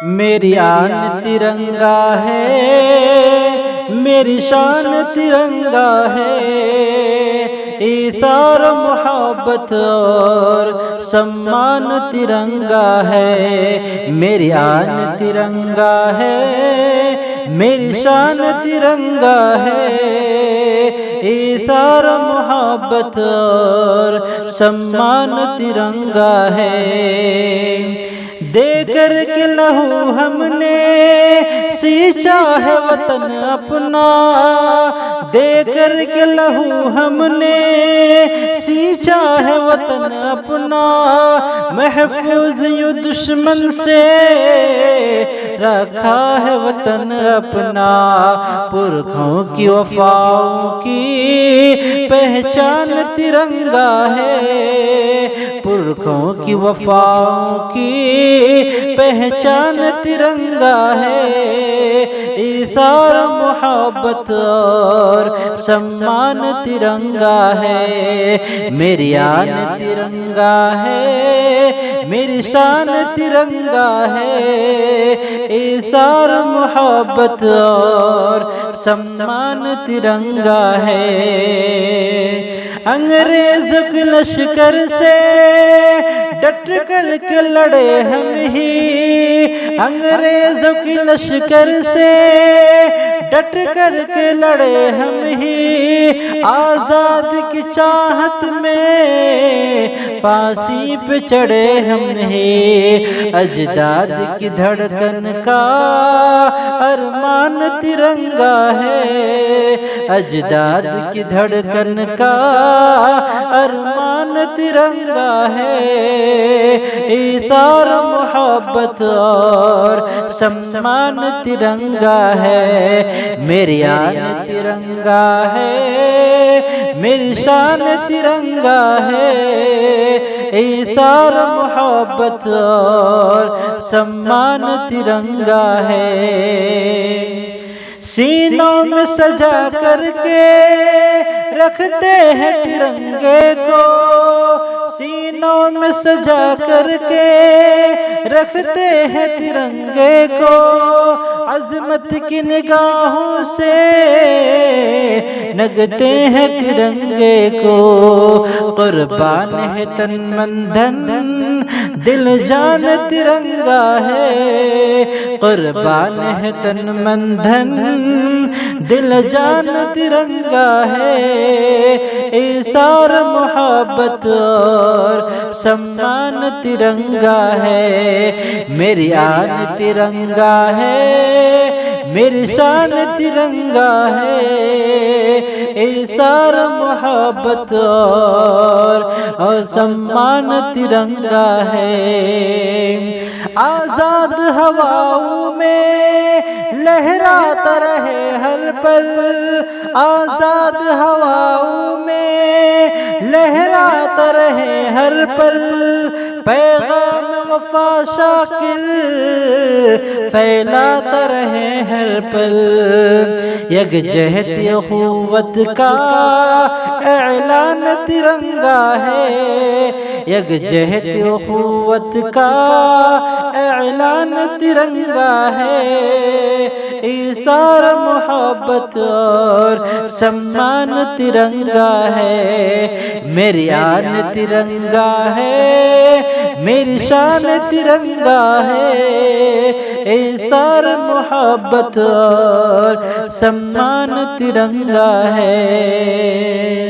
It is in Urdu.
میری آن ترنگا ہے، میری شان ترنگا ہے، ایثار محبت اور سمان ترنگا ہے۔ میری آن ترنگا ہے، میری شان ترنگا ہے، ایثار محبت اور سمان ترنگا ہے۔ دے کر کے لہو ہم نے سینچا ہے وطن اپنا، دے کر کے لہو ہم نے سینچا ہے وطن اپنا، محفوظ یوں دشمن سے رکھا ہے وطن اپنا۔ پرکھوں کی وفاؤں کی پہچان ترنگا ہے، پرکھوں کی وفاؤں کی پہچان ترنگا ہے، ایثار محبت اور سمان ترنگا ہے۔ میری آن ترنگا ہے، میری شان ترنگا ہے، ایثار محبت اور سمان ترنگا ہے۔ انگریزوں کے لشکر سے ڈٹ کر کے لڑے ہم ہی، انگریزوں کی لشکر سے ڈٹ کر کے لڑے ہم ہی، آزاد کی چاہت میں پھانسی پہ چڑھے ہم ہی، اجداد کی دھڑکن کا ارمان ترنگا ہے، اجداد کی دھڑکن کا ارمان ترنگا ہے، ایثار محبت اور سمان ترنگا ہے۔ میری آن ترنگا ہے، میری شان ترنگا ہے، ایثار محبت اور سمان ترنگا ہے۔ سینوں میں سجا کر کے رکھتے ہیں ترنگے کو، سینوں میں سجا کر کے رکھتے ہیں ترنگے کو، عظمت کی نگاہوں سے نگتے ہیں ترنگے کو، قربان ہے تن من دھن دل جان ترنگا ہے، قربان ہے تن من دھن دل جان ترنگا ہے، ایثار محبت اور سمان ترنگا ہے۔ میری آن ترنگا ہے، میری شان ترنگا ہے، ایثار محبت اور سمان ترنگا ہے۔ آزاد ہواؤں میں لہراتا رہے ہر پل، آزاد ہواؤں میں لہراتا رہے ہر پل، پیغام وفا شاکر پھیلاتا رہے ہر پل، یکجہت اخوت کا اعلان ترنگا ہے، یکجہت اخوت کا اعلان ترنگا ہے، ایثار محبت اور سمان ترنگا ہے۔ میری آن ترنگا ہے، میری شان ترنگا ہے، ایثار محبت اور سمان ترنگا ہے۔